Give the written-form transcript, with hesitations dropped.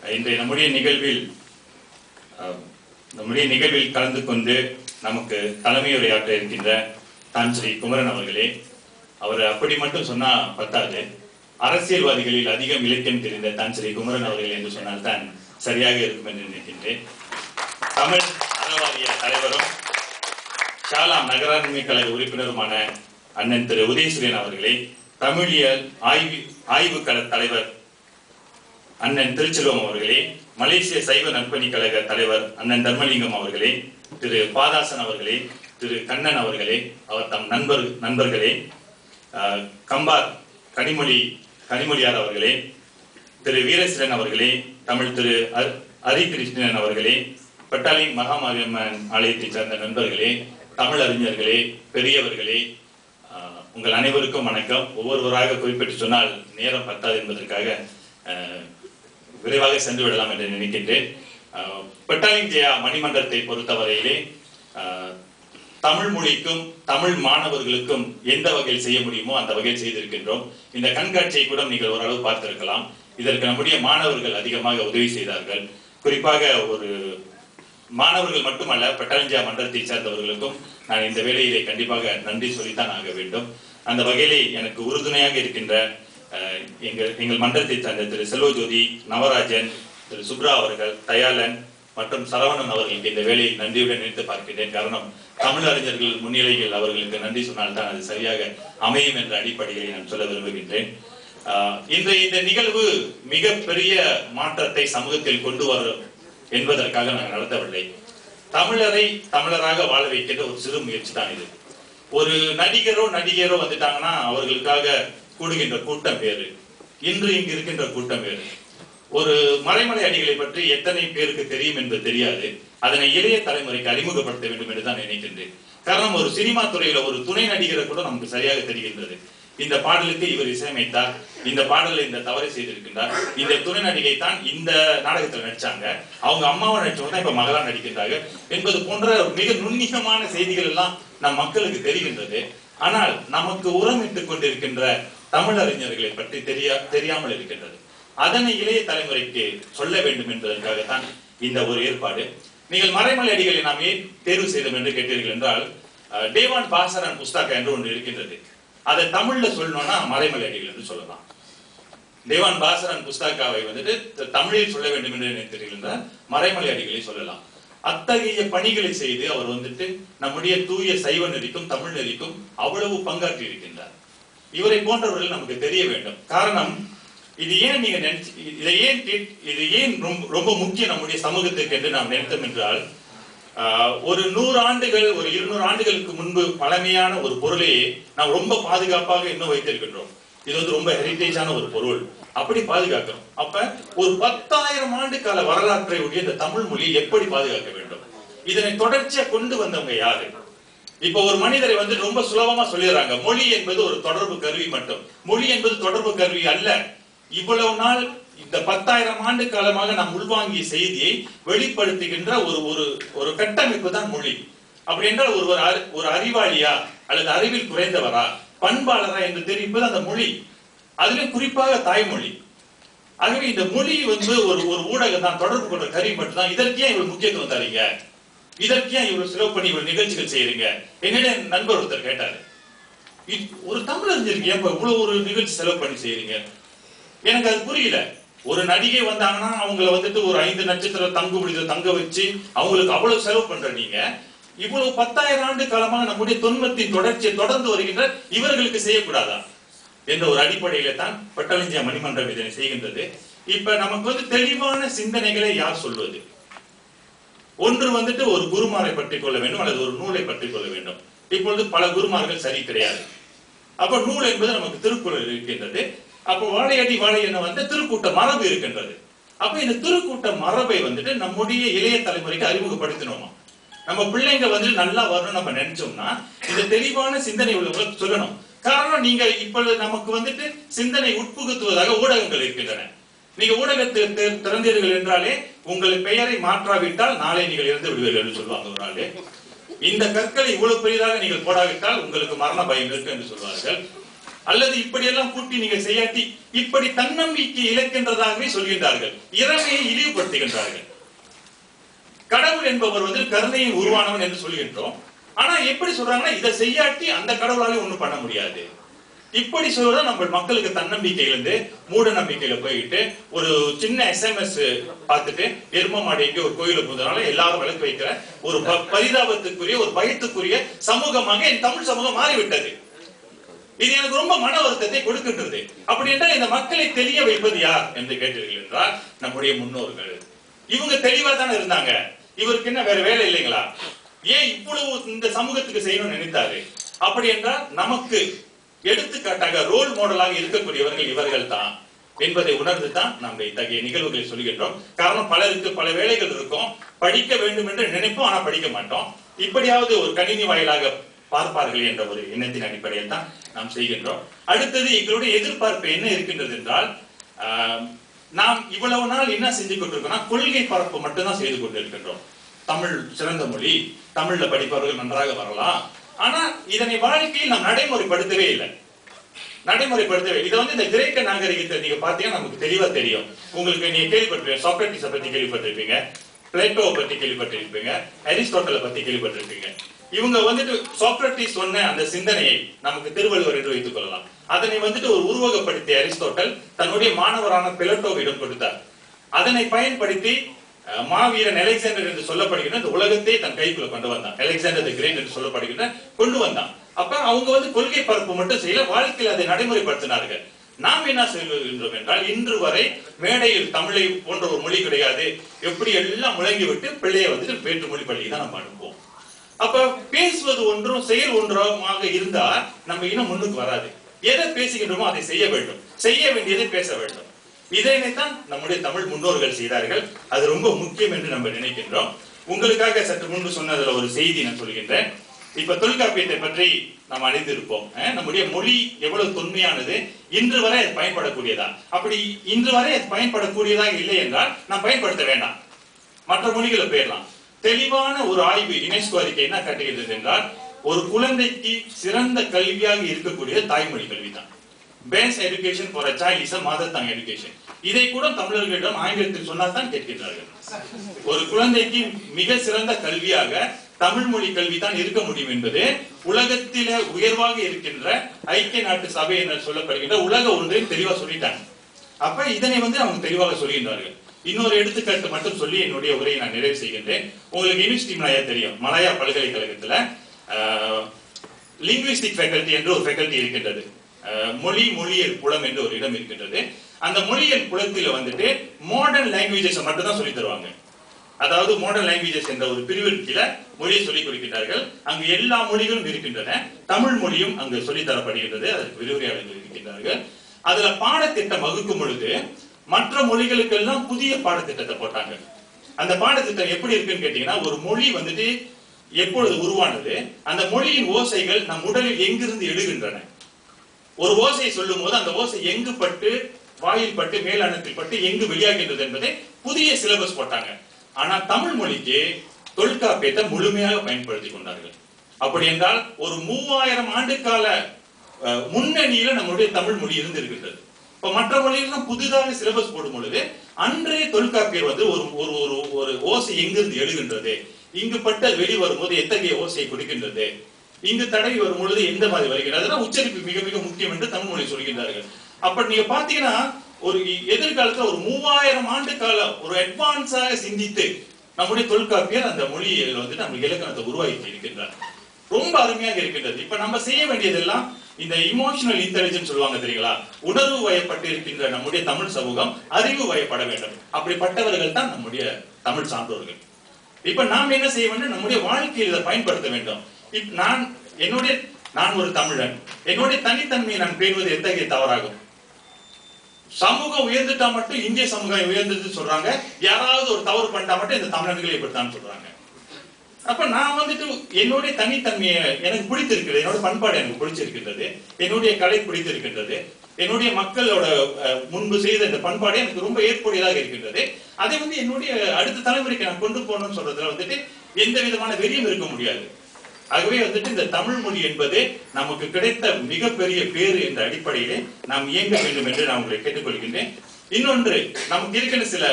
இன்றைய நம்முடைய நிகழ்வில் கலந்து கொண்டு நமக்கு தலைமையுரையாற்ற இருக்கின்ற தான் ஸ்ரீ குமரன் அவர்களே, அவர் அப்படி மட்டும் சொன்னா பத்தாது, அரசியல்வாதிகளில் அதிகம் இலக்கியம் தெரிந்த தான் ஸ்ரீ குமரன் அவர்கள் என்று சொன்னால் தான் சரியாக இருக்கும் என்று நினைக்கின்றேன். தமிழ் அறவாரிய தலைவரும் ஷாலாம் நகராண்மை கழக உறுப்பினருமான அண்ணன் திரு உதயசூரியன் அவர்களே, தமிழியல் ஆய்வுக்கள தலைவர் அண்ணன் திருச்செல்வம் அவர்களே, மலேசிய சைவ நற்பணி கழக தலைவர் அண்ணன் தர்மலிங்கம் அவர்களே, திரு பாதாசன் அவர்களே, திரு கண்ணன் அவர்களே, அவர் தம் நண்பர்களே, கம்பார் கனிமொழியார் அவர்களே, திரு வீரசிரன் அவர்களே, தமிழ் திரு ஹரிகிருஷ்ணன் அவர்களே, பட்டாளி மகாமாரியம்மன் ஆலயத்தை சார்ந்த நண்பர்களே, தமிழ் அறிஞர்களே, பெரியவர்களே, உங்கள் அனைவருக்கும் வணக்கம். ஒவ்வொருவராக குறிப்பிட்டு சொன்னால் நேரம் பத்தாது என்பதற்காக விரைவாக சென்று விடலாம் என்று நினைக்கின்றேன். பட்டாளி ஜெயா மணிமன்றத்தை பொறுத்தவரையிலே தமிழ் மொழிக்கும் தமிழ் மாணவர்களுக்கும் எந்த வகையில் செய்ய முடியுமோ அந்த வகையில் செய்திருக்கின்றோம். இந்த கண்காட்சியை கூட நீங்கள் ஓரளவு பார்த்திருக்கலாம். இதற்கு நம்முடைய மாணவர்கள் அதிகமாக உதவி செய்தார்கள். குறிப்பாக ஒரு மாணவர்கள் மட்டுமல்ல, பட்டாளி மன்றத்தை சேர்ந்தவர்களுக்கும் நான் இந்த வேலையிலே கண்டிப்பாக நன்றி சொல்லித்தான் ஆக வேண்டும். அந்த வகையிலே எனக்கு உறுதுணையாக இருக்கின்ற எங்கள் மன்றத்தை சார்ந்த திரு செல்வஜோதி, நவராஜன், திரு சுப்ரா அவர்கள், தயாளன் மற்றும் சரவணன் அவர்களுக்கு இந்த வேலையை நன்றியுடன் நினைத்து பார்க்கின்றேன். காரணம், தமிழறிஞர்கள் முன்னிலையில் அவர்களுக்கு நன்றி சொன்னால்தான் அது சரியாக அமையும் என்ற அடிப்படையில் நான் சொல்ல விரும்புகின்றேன். இன்றைய இந்த நிகழ்வு மிகப்பெரிய மாற்றத்தை சமூகத்தில் கொண்டு வரும் என்பதற்காக நாங்கள் நடத்தவில்லை. தமிழரை தமிழராக வாழ வைக்கின்ற ஒரு சிறு முயற்சி தான் இது. ஒரு நடிகரோ வந்துட்டாங்கன்னா அவர்களுக்காக கூடுகின்ற கூட்டம் வேறு, இன்று இங்கு இருக்கின்ற கூட்டம் வேறு. ஒரு மறைமலை அடிகளை பற்றி எத்தனை பேருக்கு தெரியும் என்பது தெரியாது. அதனை இளைய தலைமுறைக்கு அறிமுகப்படுத்த வேண்டும் என்று தான் நினைக்கின்றேன். காரணம், ஒரு சினிமா துறையில ஒரு துணை நடிகரை கூட நமக்கு சரியாக தெரிகின்றது. இந்த பாடலுக்கு இவர் இசையமைத்தார், இந்த பாடலில் இந்த தவறை செய்திருக்கின்றார், இந்த துணை நடிகை தான் இந்த நாடகத்தில் நடிச்சாங்க, அவங்க அம்மாவை நடிச்சவங்க தான் இப்ப மகளா நடிக்கின்றாங்க என்பது போன்ற மிக நுண்ணியமான செய்திகள் எல்லாம் நம் மக்களுக்கு தெரிகின்றது. ஆனால் நமக்கு உரமிட்டுக் கொண்டிருக்கின்ற தமிழறிஞர்களை பற்றி தெரியாமல் இருக்கின்றது. அதனை இளைய தலைமுறைக்கு சொல்ல வேண்டும் என்பதற்காகத்தான் இந்த ஒரு ஏற்பாடு. நீங்கள் மறைமலை அடிகளை நாம் ஏன் தேர்வு செய்தோம் என்று கேட்டீர்கள் என்றால், தேவான் பாசரன் புஸ்தகம் என்று ஒன்று இருக்கின்றது. அதை தமிழ்ல சொல்லணும்னா மறைமலை அடிகள் என்று சொல்லலாம். தேவான் பாசரன் புஸ்தகாவை தமிழில் சொல்ல வேண்டும் என்று நினைத்தீர்கள் என்றால் மறைமலை அடிகளை சொல்லலாம். அத்தகைய பணிகளை செய்து அவர் நம்முடைய தூய சைவ நெறிக்கும் தமிழ் நெறிக்கும் அவ்வளவு பங்காற்றி இருக்கின்றார். இவரை போன்றவர்கள் நமக்கு தெரிய வேண்டும். காரணம், இது ஏன் நீங்க இது ஏன் ரொம்ப முக்கியம் நம்முடைய சமூகத்திற்கு என்று நாம் நினைத்தோம் என்றால், ஒரு 100 ஆண்டுகள் ஒரு 200 ஆண்டுகளுக்கு முன்பு பழமையான ஒரு பொருளையே நாம் ரொம்ப பாதுகாப்பாக இன்னும் வைத்திருக்கின்றோம். இது ரொம்ப ஹெரிட்டேஜான ஒரு பொருள், அப்படி பாதுகாக்கணும். அப்ப ஒரு 10,000 ஆண்டு கால வரலாற்றை உடைய இந்த தமிழ் மொழியை எப்படி பாதுகாக்க வேண்டும்? இதனை தொடர்ச்சியா கொண்டு வந்தவங்க யாரு? இப்ப ஒரு மனிதரை ரொம்ப சுலபமா சொல்லிடுறாங்க, மொழி என்பது ஒரு தொடர்பு கருவி மட்டும். மொழி என்பது தொடர்பு கருவி அல்ல. இவ்வளவு நாள் இந்த 10,000 ஆண்டு காலமாக நாம் உள்வாங்கிய செய்தியை வெளிப்படுத்துகின்ற ஒரு கட்டமைப்பு தான் மொழி. அப்படி என்றால் ஒரு அறிவாளியா அல்லது அறிவில் குறைந்தவரா பண்பாளரா என்று தெரிவிப்பது அந்த மொழி, அதிலும் குறிப்பாக தாய்மொழி. ஆகவே இந்த மொழி ஒரு ஊடகம் தான், தொடர்பு கொண்ட கருவி மட்டும்தான். இதற்கு ஏன் இவ்வளவு முக்கியத்துவம் தரீங்க? இதற்கு ஏன் இவ்வளவு செலவு பண்ணி இவ்வளவு நிகழ்ச்சிகள் செய்யறீங்க? என்னிடம் நண்பர் ஒருத்தர் கேட்டாரு, ஒரு தமிழறிஞருக்கு ஏன் இவ்வளவு ஒரு நிகழ்ச்சி செலவு பண்ணி செய்யறீங்க? எனக்கு அது புரியல. ஒரு நடிகை வந்தாங்கன்னா அவங்களை ஒரு 5 நட்சத்திர தங்க வச்சு அவங்களுக்கு அவ்வளவு செலவு பண்ற நீங்க, இவ்வளவு 10,000 ஆண்டு காலமாக நம்முடைய தொன்மத்தின் தொடர்ச்சியை தொடர்ந்து வருகின்ற இவர்களுக்கு செய்யக்கூடாதா என்ற ஒரு அடிப்படையில தான் பட்டாளி மணிமன்றம் இதனை செய்கின்றது. இப்ப நமக்கு தெளிவான சிந்தனைகளை யார் சொல்வது? ஒன்று ஒரு குருமாரை பற்றி கொள்ள வேண்டும் அல்லது ஒரு நூலை பற்றி கொள்ள வேண்டும். இப்பொழுது பல குருமார்கள் சரி கிடையாது. அப்ப நூல் என்பது நமக்கு திருக்குறள் இருக்கின்றது. அப்போ வாழையடி வாழை என்ன திருக்கூட்ட மரபு இருக்கின்றது. அப்ப இந்த திருக்கூட்ட மரபை நம்முடைய இளைய தலைமுறைக்கு அறிமுகப்படுத்தணுமா? நம்ம பிள்ளைங்க நல்லா வரணும் நம்ம நினைச்சோம்னா இந்த தெளிவான சிந்தனை உள்ளவங்களுக்கு சொல்லணும். காரணம், நீங்க இப்பொழுது நமக்கு சிந்தனை உட்புகுத்துவதாக ஊடகங்கள் இருக்கின்றன. நீங்க ஊடகத்தை திறந்தீர்கள் என்றாலே உங்கள் பெயரை மாற்றாவிட்டால் நாளை நீங்கள் இறந்து விடுவீர்கள் என்று சொல்லுவாங்க ஒரு ஆளு. இந்த கற்களை இவ்வளவு பெரிதாக நீங்கள் போடாவிட்டால் உங்களுக்கு மரண பயம் இருக்கு என்று சொல்வார்கள். அல்லது இப்படியெல்லாம் கூட்டி நீங்க செய்யாட்டி இப்படி தன்னம்பிக்கை இழக்கின்றதாகவே சொல்கின்றார்கள். இறைமையை இழிவுபடுத்துகின்றார்கள். கடவுள் என்பவர் வந்து கருணையை உருவானவன் என்று சொல்கின்றோம். ஆனா எப்படி சொல்றாங்கன்னா இதை செய்யாட்டி அந்த கடவுளாலே ஒண்ணும் பண்ண முடியாது. இப்படி சொல்றதா நம்ம மக்களுக்கு தன்னம்பிக்கை இழந்து மூட நம்பிக்கையில போயிட்டு ஒரு சின்ன SMS பார்த்துட்டு எரும மாடு எங்கே ஒரு கோயிலுக்கு போதனால எல்லாரும் விளக்கு வைக்கிற ஒரு பரிதாபத்துக்குரிய ஒரு பயத்துக்குரிய சமூகமாக என் தமிழ் சமூகம் மாறிவிட்டது. இது எனக்கு ரொம்ப மன வருத்தத்தை கொடுக்கின்றது. அப்படி என்றால் இந்த மக்களை தெரிய வைப்பது யார் என்று கேட்டீர்கள் என்றால் நம்முடைய முன்னோர்கள். இவங்க தெளிவா தானே இருந்தாங்க. இவருக்கு என்ன வேற வேலை இல்லைங்களா? ஏன் இவ்வளவு இந்த சமூகத்துக்கு செய்யணும்னு நினைத்தாரு? அப்படி என்றால் நமக்கு எடுத்துக்காட்டாக ரோல் மாடலாக இருக்கக்கூடியவர்கள் இவர்கள் தான் என்பதை உணர்ந்து தான் நம்ம இத்தகைய நிகழ்வுகளை சொல்கின்றோம். காரணம் பலருக்கு பல வேலைகள் இருக்கும், படிக்க வேண்டும் என்று நினைப்போம், ஆனா படிக்க மாட்டோம். இப்படியாவது ஒரு கணினி வாயிலாக பார்ப்பார்கள் என்ற ஒரு எண்ணத்தின் அடிப்படையில் தான் நாம் செய்கின்றோம். அடுத்தது எங்களுடைய எதிர்பார்ப்பு என்ன இருக்கின்றது என்றால், நாம் இவ்வளவு நாள் என்ன செஞ்சு கொண்டிருக்கோம்னா கொள்கை பரப்பு மட்டும்தான் செய்து கொண்டிருக்கின்றோம். தமிழ் சிறந்த மொழி, தமிழ்ல படிப்பவர்கள் நன்றாக வரலாம், ஆனா இதனை வாழ்க்கையில் நாம் நடைமுறைப்படுத்தவே இல்லை. இதை வந்து இந்த கிரேக்க நாகரிகத்தை நீங்க பாத்தீங்கன்னா நமக்கு தெளிவா தெரியும். உங்களுக்கு நீங்க கேள்விப்பட்டிருப்பீங்க, சாக்ரட்டிஸை பத்தி கேள்விப்பட்டிருப்பீங்க, பிளேட்டோவை பத்தி கேள்விப்பட்டிருப்பீங்க, அரிஸ்டாட்டலை பத்தி கேள்விப்பட்டிருப்பீங்க. இவங்க வந்துட்டு சாக்ரட்டிஸ் சொன்ன அந்த சிந்தனையை நமக்கு திருவள்ளுவர் என்று வைத்துக் கொள்ளலாம். அதனை வந்துட்டு ஒரு உருவகப்படுத்திய அரிஸ்டாட்டல் தன்னுடைய மாணவரான பிளேட்டோவிடம் கொடுத்தார். அதனை பயன்படுத்தி மாவீரன் அலெக்சாண்டர் என்று சொல்லப்படுகிற இந்த உலகத்தை தன் கைக்குள்ள கொண்டு வந்தான். அலெக்சாண்டர் தி கிரேட் என்று சொல்லப்படுகிற கொண்டு வந்தான். அப்ப அவங்க வந்து கொள்கை பரப்பு மட்டும் செய்யல, வாழ்க்கையில் அதை நடைமுறைப்படுத்தினார்கள். நாம் என்ன சொல்கின்றோம் என்றால், இன்று வரை மேடையில் தமிழை போன்ற ஒரு மொழி கிடையாது, எப்படி எல்லாம் முழங்கி விட்டு பிள்ளையை வந்துட்டு வேற்று மொழி பள்ளிக்கு தான் நம்ம அனுப்புவோம். அப்ப பேசுவது ஒன்றும் செயல் ஒன்றாக இருந்தா நம்ம இன்னும் முன்னுக்கு வராது. எதை பேசுகின்றோமோ அதை செய்ய வேண்டும், செய்ய வேண்டியதை பேச வேண்டும். இதைத்தான் நம்முடைய தமிழ் முன்னோர்கள் செய்தார்கள். அது ரொம்ப முக்கியம் என்று நம்ம நினைக்கின்றோம். உங்களுக்காக சற்று முன்பு சொன்னதுல ஒரு செய்தி நான் சொல்கின்றேன். இப்ப தொல்காப்பியத்தை பற்றி நாம் அறிந்திருப்போம். நம்முடைய மொழி எவ்வளவு தொன்மையானது, இன்று வரை அது பயன்படக்கூடியதா? அப்படி இன்று வரை அது பயன்படக்கூடியதாக இல்லை என்றால் நாம் பயன்படுத்த வேண்டாம், மற்ற மொழிகளை போயிடலாம். தெளிவான ஒரு ஆய்வு யுனெஸ்கோ அறிக்கை என்ன காட்டுகிறது என்றால், ஒரு குழந்தைக்கு சிறந்த கல்வியாக இருக்கக்கூடிய தாய்மொழி கல்வி தான். Best education for a child is a mother tongue education. இதை கூட தமிழர்களிடம் ஆங்கிலத்தில் சொன்னால் தான் கேட்கிறார்கள். ஒரு குழந்தைக்கு மிக சிறந்த கல்வியாக தமிழ் மொழி கல்வி தான் இருக்க முடியும் என்பது உலகத்தில உயர்வாக இருக்கின்ற ஐக்கிய நாட்டு சபை என சொல்லப்படுகின்ற உலக ஒன்றையும் தெளிவா சொல்லிட்டாங்க. அப்ப இதனை வந்து அவங்க தெளிவாக சொல்கின்றார்கள். இன்னொரு எடுத்துக்காட்டு மட்டும் சொல்லி என்னுடைய உரையை நான் நிறைவு செய்கின்றேன். உங்களுக்கு யூனிவர்சிட்டி மலாயா தெரியும். மலாயா பல்கலைக்கழகத்துல லிங்குவிஸ்டிக் ஃபேக்கல்டி என்று ஒரு ஃபேக்கல்டி இருக்கின்றது. மொழியியல் புலம் என்று ஒரு இடம் இருக்கின்றது. அந்த மொழியியல் புலத்தில வந்துட்டு மாடர்ன் லாங்குவேஜஸ் மட்டும் தான் சொல்லி தருவாங்க. அதாவது மாடர்ன் லாங்குவேஜஸ் என்ற ஒரு பிரிவின் கீழ மொழியை சொல்லிக் கொடுக்கிறார்கள். அங்கு எல்லா மொழிகளும் இருக்கின்றன. தமிழ் மொழியும் அங்கு சொல்லித் தரப்படுகின்றது. அதற்கு விரிவுரையாளர்கள் இருக்கின்றார்கள். அதுல பாடத்திட்டம் வகுக்கும் பொழுது மற்ற மொழிகளுக்கெல்லாம் புதிய பாடத்திட்டத்தை போட்டாங்க. அந்த பாடத்திட்டம் எப்படி இருக்குன்னு கேட்டீங்கன்னா, ஒரு மொழி வந்துட்டு எப்பொழுது உருவானது, அந்த மொழியின் ஓசைகள் நம் உடலில் எங்கிருந்து எழுகின்றன, ஒரு ஓசையை சொல்லும் போது அந்த ஓசை எங்கு பட்டு, வாயில் பட்டு, மேலனத்தில் பட்டு எங்கு வெளியாகின்றது என்பதை புதிய சிலபஸ் போட்டாங்க. ஆனா தமிழ் மொழிக்கு தொல்காப்பியத்தை முழுமையாக பயன்படுத்தி கொண்டார்கள். அப்படி என்றால் ஒரு 3000 ஆண்டு கால முன்னணியில நம்முடைய தமிழ் மொழி இருந்திருக்கின்றது. இப்ப மற்ற மொழிகள்லாம் புதிதாக சிலபஸ் போடும் பொழுது அன்றைய தொல்காப்பியர் வந்து ஒரு ஓசை எங்கிருந்து எழுகின்றது, இங்கு பட்டு வெளி வரும்போது எத்தகைய ஓசையை கொடுக்கின்றது, இங்கு தடவி வரும் பொழுது எந்த மாதிரி வருகிறது, அதெல்லாம் உச்சரிப்பு மிக மிக முக்கியம் என்று தமிழ் மொழி சொல்கின்றார்கள். அப்ப நீங்க பாத்தீங்கன்னா ஒரு எதிர்காலத்துல ஒரு 3000 ஆண்டு கால ஒரு அட்வான்ஸாக சிந்தித்து நம்முடைய தொல்காப்பியர் அந்த மொழியில் வந்து நம்ம இலக்கணத்தை உருவாக்கி இருக்கின்றார். ரொம்ப அருமையாக இருக்கின்றது. இப்ப நம்ம செய்ய வேண்டியதெல்லாம் இந்த இமோஷனல் இன்டெலிஜென்ஸ் சொல்லுவாங்க தெரியுங்களா, உணர்வு வயப்பட்டு இருக்கின்ற நம்முடைய தமிழ் சமூகம் அறிவு வயப்பட வேண்டும். அப்படிப்பட்டவர்கள் தான் நம்முடைய தமிழ் சான்றோர்கள். இப்ப நாம் என்ன செய்ய வேண்டும், நம்முடைய வாழ்க்கையில் இதை பயன்படுத்த வேண்டும். நான் ஒரு தமிழன், என்னுடைய தனித்தன்மையை நான் பேணுவது எத்தகைய தவறாகும்? சமூகம் உயர்ந்துட்டா மட்டும் இந்திய சமூகம் உயர்ந்தது சொல்றாங்க, யாராவது ஒரு தவறு பண்ணிட்டா மட்டும் இந்த தமிழன்களை இப்படித்தான் சொல்றாங்க. அப்ப நான் வந்துட்டு என்னுடைய தனித்தன்மையை எனக்கு பிடித்திருக்கிறது, என்னோட பண்பாடு எனக்கு பிடிச்சிருக்கின்றது, என்னுடைய கலை பிடித்திருக்கின்றது, என்னுடைய மக்களோட முன்பு செய்த இந்த பண்பாடு எனக்கு ரொம்ப ஏற்புடையதாக இருக்கின்றது. அதை வந்து என்னுடைய அடுத்த தலைமுறைக்கு நான் கொண்டு போகணும்னு சொல்றதுல வந்துட்டு எந்த விதமான வெறியும் இருக்க முடியாது. ஆகவே வந்துட்டு இந்த தமிழ் மொழி என்பதே நமக்கு கிடைத்த மிகப்பெரிய பேரு என்ற அடிப்படையிலே நாம் இயங்க வேண்டும் என்று நான் உங்களை கேட்டுக்கொள்கின்றேன். இன்னொன்று, நமக்கு இருக்கின்ற சில